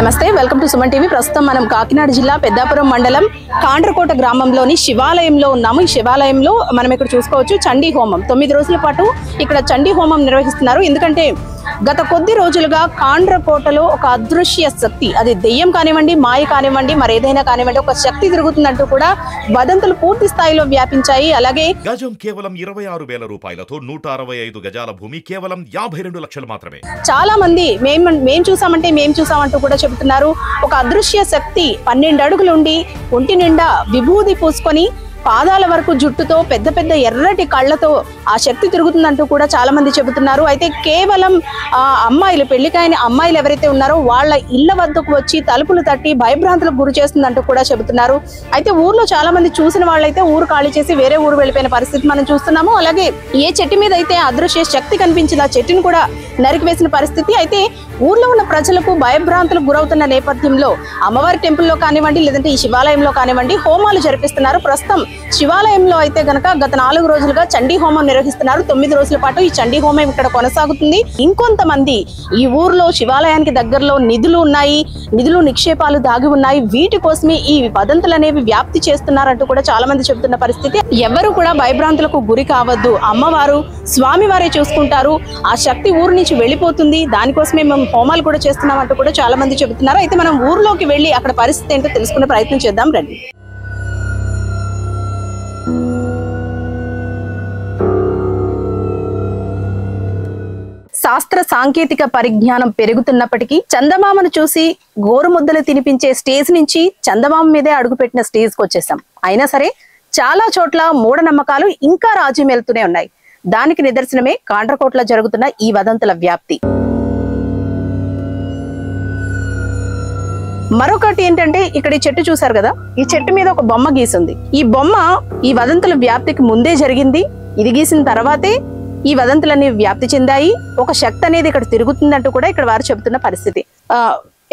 నమస్తే, welcome to Suman TV. ప్రస్తుతం మనం కాకినాడ జిల్లా పెద్దాపురం మండలం కాండ్రకోట గ్రామంలోని శివాలయంలో ఉన్నాము. ఈ శివాలయంలో మనం ఇక్కడ చూసుకోవచ్చు చండీ హోమం. 9 రోజుల పాటు ఇక్కడ చండీ హోమం నిర్వహిస్తున్నారు. ఎందుకంటే గత కొద్ది రోజులుగా కాండ్రకోటలో ఒక అదృశ్య శక్తి, అది దెయ్యం కానివ్వండి, మాయ కానివ్వండి, మరేదైనా కానివ్వండి, ఒక శక్తి తిరుగుతుందంటూ కూడా వదంతులు పూర్తి స్థాయిలో వ్యాపించాయి. అలాగే గజం కేవలం 26,000 రూపాయలతో 165 గజాల భూమి కేవలం 52 లక్షలు మాత్రమే. చాలా మంది మేం చూసామంటూ కూడా చెబుతున్నారు. ఒక అదృశ్య శక్తి 12 అడుగులుండి ఒంటి నిండా విభూది పూసుకొని పాదాల వరకు జుట్టుతో పెద్ద పెద్ద ఎర్రటి కళ్ళతో ఆ శక్తి తిరుగుతుందంటూ కూడా చాలా మంది చెబుతున్నారు. అయితే కేవలం అమ్మాయిలు, పెళ్లికాయని అమ్మాయిలు ఎవరైతే ఉన్నారో వాళ్ళ ఇళ్ల వద్దకు వచ్చి తలుపులు తట్టి భయభ్రాంతులకు గురి చేస్తుందంటూ కూడా చెబుతున్నారు. అయితే ఊర్లో చాలా మంది చూసిన వాళ్ళైతే ఊరు ఖాళీ చేసి వేరే ఊరు వెళ్ళిపోయిన పరిస్థితి మనం చూస్తున్నాము. అలాగే ఏ చెట్టు మీద అయితే అదృశ్య శక్తి కనిపించింది ఆ చెట్టును కూడా నరికివేసిన పరిస్థితి. అయితే ఊర్లో ఉన్న ప్రజలకు భయభ్రాంతులకు గురవుతున్న నేపథ్యంలో అమ్మవారి టెంపుల్లో కానివ్వండి, లేదంటే ఈ శివాలయంలో కానివ్వండి హోమాలు జరిపిస్తున్నారు. ప్రస్తుతం శివాలయంలో అయితే గనక గత 4 రోజులుగా చండీ హోమం నిర్వహిస్తున్నారు. 9 రోజుల పాటు ఈ చండీ హోమం ఇక్కడ కొనసాగుతుంది. ఇంకొంతమంది ఈ ఊర్లో శివాలయానికి దగ్గరలో నిధులు ఉన్నాయి, నిధులు నిక్షేపాలు దాగి ఉన్నాయి, వీటి కోసమే ఈ వదంతులు అనేవి వ్యాప్తి చేస్తున్నారంటూ కూడా చాలా మంది చెబుతున్న పరిస్థితి. ఎవరు కూడా భయభ్రాంతులకు గురి కావద్దు, అమ్మవారు స్వామివారే చూసుకుంటారు, ఆ శక్తి ఊరు నుంచి వెళ్ళిపోతుంది, దానికోసమే మేము హోమాలు కూడా చేస్తున్నాం అంటూ కూడా చాలా మంది చెబుతున్నారు. అయితే మనం ఊర్లోకి వెళ్ళి అక్కడ పరిస్థితి ఏంటో తెలుసుకునే ప్రయత్నం చేద్దాం రండి. శాస్త్ర సాంకేతిక పరిజ్ఞానం పెరుగుతున్నప్పటికీ చందమామను చూసి గోరుముద్దలు తినిపించే స్టేజ్ నుంచి చందమామ మీదే అడుగుపెట్టిన స్టేజ్కి వచ్చేసాం. అయినా సరే చాలా చోట్ల మూఢనమ్మకాలు ఇంకా రాజ్యమేలుతూనే ఉన్నాయి. దానికి నిదర్శనమే కాండ్రకోటలో జరుగుతున్న ఈ వదంతుల వ్యాప్తి. మరొకటి ఏంటంటే ఇక్కడ ఈ చెట్టు చూసారు కదా, ఈ చెట్టు మీద ఒక బొమ్మ గీసింది. ఈ బొమ్మ ఈ వదంతుల వ్యాప్తికి ముందే జరిగింది. ఇది గీసిన తర్వాతే ఈ వదంతులన్నీ వ్యాప్తి చెందాయి. ఒక శక్తి అనేది ఇక్కడ తిరుగుతుందంటూ కూడా ఇక్కడ వారు చెబుతున్న పరిస్థితి.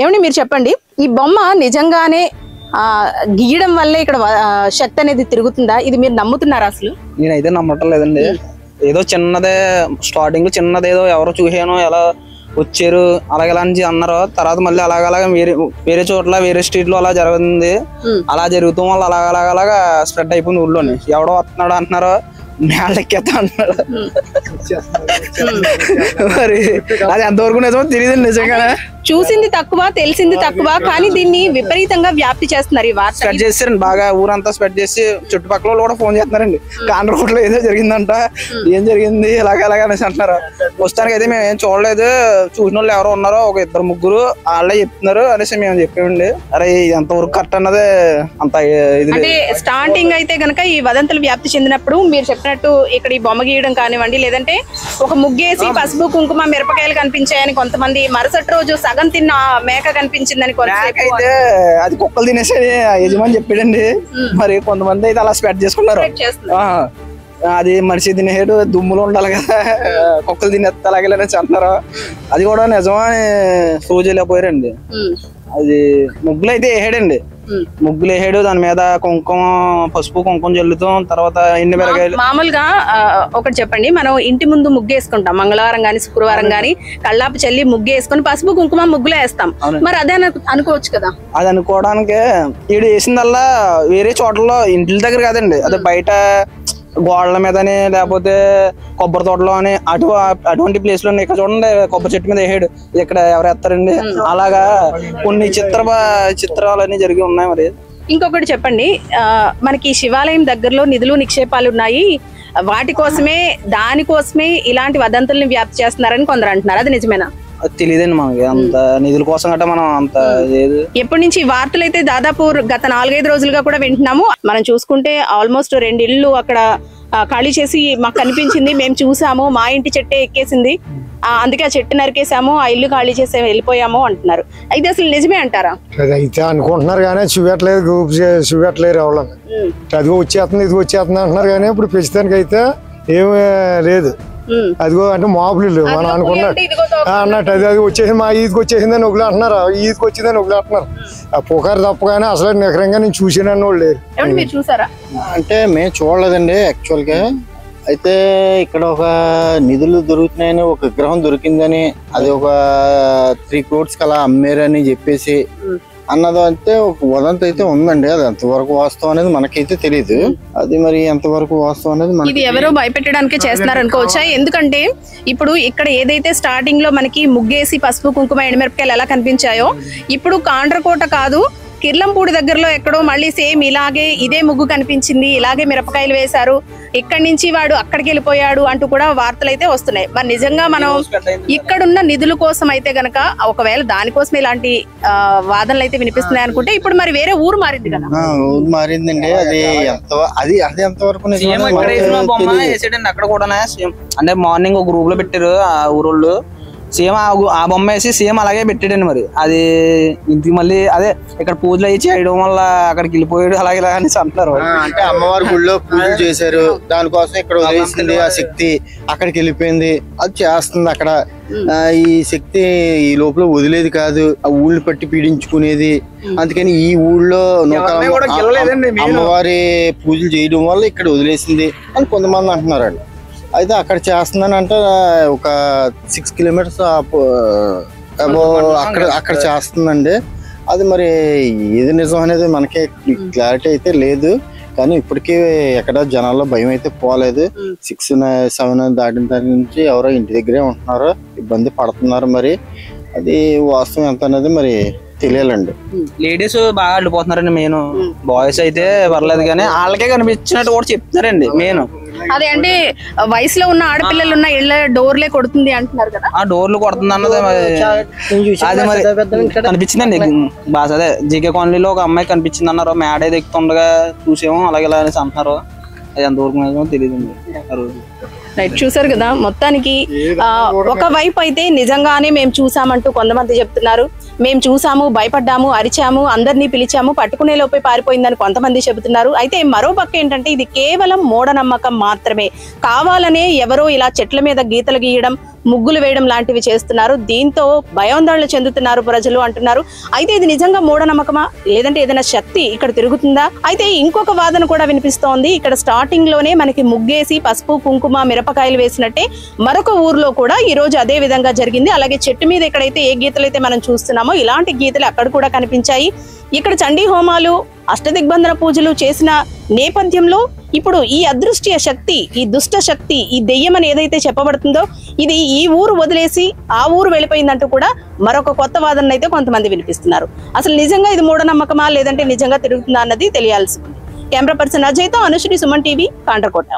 ఏమండి మీరు చెప్పండి, ఈ బొమ్మ నిజంగానే గీయడం వల్లే ఇక్కడ శక్తి అనేది తిరుగుతుందా? ఇది మీరు నమ్ముతున్నారా? అసలు నేనైతే నమ్మటం లేదండి. ఏదో చిన్నదే స్టార్టింగ్ చిన్నదేదో ఎవరో చూసానో ఎలా వచ్చారు అలాగలా అని అన్నారు. తర్వాత మళ్ళీ అలాగలాగా వేరే చోట్ల వేరే స్ట్రీట్ లో అలా జరుగుతుంది. అలా జరుగుతాం వల్ల అలాగలాగా స్ప్రెడ్ అయిపోయింది ఊళ్ళోని. ఎవడో వస్తున్నాడు అంటున్నారు, నేళ్ళెక్కేస్తా అంటున్నాడు. మరి అది ఎంతవరకు నిజమో తెలియదు. నిజంగానే చూసింది తక్కువ, తెలిసింది తక్కువ, కానీ దీన్ని విపరీతంగా వ్యాప్తి చేస్తున్నారు. ఈ వార్త స్ప్రెడ్ చేస్తారండి, బాగా ఊరంతా స్ప్రెడ్ చేసి చుట్టుపక్కల కూడా ఫోన్ చేస్తున్నారండి. కాండ్రకోటలో ఏదో జరిగిందంట, ఏం జరిగింది ఇలాగ అనేసి అంటున్నారు. ప్రస్తుతానికి అయితే మేము ఏం చూడలేదు, చూసిన వాళ్ళు ఎవరో ఉన్నారో ఒక 2-3 వాళ్ళే చెప్తున్నారు అనేసి మేము చెప్పామండి. అరే ఎంతవరకు కరెక్ట్ అన్నదే అంత ఇది. అంటే స్టార్టింగ్ అయితే గనక ఈ వదంతులు వ్యాప్తి చెందినప్పుడు మీరు చెప్పినట్టు ఇక్కడ ఈ బొమ్మ గీయడం కానివ్వండి, లేదంటే ఒక ముగ్గేసి పసుపు కుంకుమ మిరపకాయలు కనిపించాయని కొంతమంది, మరుసటి రోజు సగం తిన్న మేక కనిపించిందని అయితే అది కుక్కలు తినేసరి యజమాని చెప్పాడండి. మరి కొంతమంది అయితే అలా స్ప్రెడ్ చేసుకున్నారు. అది మనిషి తినేసాడు, దుమ్ములు ఉండాలి కదా, కుక్కలు తినేస్తా అలాగే అంటున్నారు. అది కూడా నిజమని ప్రూవ్ చేయలేకపోయారండి. అది ముగ్గులు అయితే వేసాడండి, ముగ్గులు వేసాడు, దాని మీద కుంకుమ పసుపు కుంకుమ జల్లుతాం. తర్వాత ఎండు మిరకాయలు. మామూలుగా ఒకటి చెప్పండి, మనం ఇంటి ముందు ముగ్గు వేసుకుంటాం, మంగళవారం గాని శుక్రవారం గాని కళ్ళాపు చల్లి ముగ్గు వేసుకొని పసుపు కుంకుమ ముగ్గులు వేస్తాం. మరి అదే అనుకోవచ్చు కదా? అది అనుకోవడానికి ఈడు వేసిందల్లా వేరే చోట్లలో ఇంటి దగ్గర కాదండి, అదే బయట గోడల మీదని లేకపోతే కొబ్బరి తోటలో అని అటువంటి ప్లేస్ లో ఇక్కడ చూడండి కొబ్బరి చెట్టు మీద వేసాడు, ఇక్కడ ఎవరు వేస్తారండి. అలాగా కొన్ని చిత్రాలన్నీ జరిగి ఉన్నాయి. మరి ఇంకొకటి చెప్పండి, మనకి శివాలయం దగ్గరలో నిధులు నిక్షేపాలు ఉన్నాయి, వాటి కోసమే దానికోసమే ఇలాంటి వదంతుల్ని వ్యాప్తి చేస్తున్నారని కొందరు అంటున్నారు. అది నిజమేనా? అది తెలియదండి మనకి, అంత నిధుల కోసం గట్రా మనం అంత లేదు. ఎప్పటి నుంచి వార్తలు అయితే దాదాపు గత 4-5 రోజులుగా కూడా వింటున్నాము. మనం చూసుకుంటే ఆల్మోస్ట్ 2 ఇళ్ళు అక్కడ ఖాళీ చేసి మాకు కనిపించింది, మేము చూసాము, మా ఇంటి చెట్టే ఎక్కేసింది, అందుకే ఆ చెట్టు నరికేసాము, ఆ ఇల్లు ఖాళీ చేసి వెళ్ళిపోయాము అంటున్నారు. అయితే అసలు నిజమే అంటారా? అయితే అనుకుంటున్నారు కానీ చూపెట్టలేదు, గ్రూప్ చూపెట్టలేరు ఎవరు. అదిగో వచ్చేస్తుంది ఇది వచ్చేస్తుంది అంటున్నారు కానీ ఇప్పుడు ప్రస్తుతానికి అయితే ఏమీ లేదు. అదిగో అంటే మాపులు మనం అనుకున్నట్టు అన్నట్టు అది వచ్చేసింది, మా ఈదికి వచ్చేసిందని ఒకళ్ళు అంటున్నారు, ఈదికి వచ్చిందని ఒకళ్ళు అంటున్నారు. ఆ పుకారు తప్పగానే అసలు నిఖరంగా నేను చూసినన్ను వాళ్ళు లేరు. చూసారా? అంటే మేము చూడలేదండి యాక్చువల్ గా. అయితే ఇక్కడ ఒక నిధులు దొరుకుతున్నాయని, ఒక విగ్రహం దొరికిందని, అది ఒక 3 crores అలా అమ్మారని చెప్పేసి అన్నది అయితే ఒక వదంతి అయితే ఉందండి. అది ఎంతవరకు వాస్తవం అనేది మనకైతే తెలియదు. అది మరి ఎంతవరకు వాస్తవం అనేది ఇది ఎవరో భయపెట్టడానికి చేస్తున్నారు అనుకోవచ్చా? ఎందుకంటే ఇప్పుడు ఇక్కడ ఏదైతే స్టార్టింగ్ లో మనకి ముగ్గేసి పసుపు కుంకుమ ఎండుమిరపకాయలు ఎలా కనిపించాయో, ఇప్పుడు కాండ్రకోట కాదు కిర్లంపూడి దగ్గరలో ఎక్కడో మళ్ళీ సేమ్ ఇలాగే ఇదే ముగ్గు కనిపించింది, ఇలాగే మిరపకాయలు వేశారు, ఇక్కడి నుంచి వాడు అక్కడికి వెళ్ళిపోయాడు అంటూ కూడా వార్తలు అయితే వస్తున్నాయి. మరి నిజంగా మనం ఇక్కడున్న నిధుల కోసం అయితే గనక ఒకవేళ దానికోసం ఇలాంటి వాదనలు అయితే వినిపిస్తున్నాయి అనుకుంటే, ఇప్పుడు మరి వేరే ఊరు మారింది కదా. ఊరు మారిందండి. అది ఎంతవరకు అక్కడ కూడా అంటే మార్నింగ్ ఒక గ్రూప్ లో పెట్టారు ఆ ఊరోళ్ళు, సేమ్ ఆ బొమ్మ వేసి సేమ్ అలాగే పెట్టాడండి. మరి అది ఇంటికి మళ్ళీ అదే ఇక్కడ పూజలు అయ్యి చేయడం వల్ల అక్కడికి వెళ్ళిపోయాడు అలాగే ఇలా అని అంటారు. అంటే అమ్మవారి గుళ్ళో పూజలు చేశారు, దానికోసం ఇక్కడ వదిలేసింది ఆ శక్తి, అక్కడికి వెళ్ళిపోయింది, అది చేస్తుంది అక్కడ. ఈ శక్తి ఈ లోపల వదిలేది కాదు, ఆ ఊళ్ళు పట్టి పీడించుకునేది. అందుకని ఈ ఊళ్ళో అమ్మవారి పూజలు చేయడం వల్ల ఇక్కడ వదిలేసింది అని కొంతమంది అంటున్నారండి. అయితే అక్కడ చేస్తుందని అంటే ఒక 6 kilometers అక్కడ చేస్తుందండి. అది మరి ఏది నిజం అనేది మనకి క్లారిటీ అయితే లేదు. కానీ ఇప్పటికీ ఎక్కడ జనాల్లో భయం అయితే పోలేదు. 6-7 దాటిన దాని నుంచి ఎవరో ఇంటి దగ్గరే ఉంటున్నారు, ఇబ్బంది పడుతున్నారు. మరి అది వాస్తవం ఎంత అనేది మరి తెలియాలండి. లేడీస్ బాగా వెళ్ళిపోతున్నారండి. మెయిన్ బాయ్స్ అయితే పర్లేదు కానీ వాళ్ళకే కనిపించినట్టు కూడా చెప్తున్నారండి. మెయిన్ అదే అంటే వయసులో ఉన్న ఆడపిల్లలు ఉన్న ఇళ్ళ డోర్లే కొడుతుంది అంటున్నారు కదా. ఆ డోర్లు కొడుతుంది అన్నది అది మరి కనిపించిందండి. బాగా అదే జీకే కాలనీలో ఒక అమ్మాయి కనిపించింది అన్నారు, మేడ ఎక్కుతుండగా చూసేమో అలాగే ఇలా అనేసి అంటున్నారు. అది ఎంతవరకు తెలియదండి. రైట్, చూసారు కదా. మొత్తానికి ఒక వైపు అయితే నిజంగానే మేము చూసామంటూ కొంతమంది చెప్తున్నారు, మేము చూసాము, భయపడ్డాము, అరిచాము, అందరినీ పిలిచాము, పట్టుకునే లోపే పారిపోయిందని కొంతమంది చెబుతున్నారు. అయితే మరో పక్క ఏంటంటే ఇది కేవలం మూఢనమ్మకం మాత్రమే, కావాలనే ఎవరో ఇలా చెట్ల మీద గీతలు గీయడం, ముగ్గులు వేయడం లాంటివి చేస్తున్నారు, దీంతో భయాందోళన చెందుతున్నారు ప్రజలు అంటున్నారు. అయితే ఇది నిజంగా మూఢనమ్మకమా లేదంటే ఏదైనా శక్తి ఇక్కడ తిరుగుతుందా? అయితే ఇంకొక వాదన కూడా వినిపిస్తోంది. ఇక్కడ స్టార్టింగ్ లోనే మనకి ముగ్గేసి పసుపు కుంకుమ మిరపకాయలు వేసినట్టే మరొక ఊర్లో కూడా ఈ రోజు అదే విధంగా జరిగింది. అలాగే చెట్టు మీద ఎక్కడైతే ఏ గీతలు అయితే మనం చూస్తున్నామో ఇలాంటి గీతలు అక్కడ కూడా కనిపించాయి. ఇక్కడ చండీ హోమాలు, అష్టదిగ్బంధన పూజలు చేసిన నేపథ్యంలో ఇప్పుడు ఈ అదృష్ట్య శక్తి, ఈ దుష్ట శక్తి, ఈ దెయ్యం అని ఏదైతే చెప్పబడుతుందో ఇది ఈ ఊరు వదిలేసి ఆ ఊరు వెళ్ళిపోయిందంటూ కూడా మరొక కొత్త వాదన అయితే కొంతమంది వినిపిస్తున్నారు. అసలు నిజంగా ఇది మూఢనమ్మకమా లేదంటే నిజంగా తిరుగుతుందా అన్నది తెలియాల్సి ఉంది. కెమెరా పర్సన్ అజయ్తో అనుశ్రీ, సుమన్ టీవీ, కాండ్రకోట.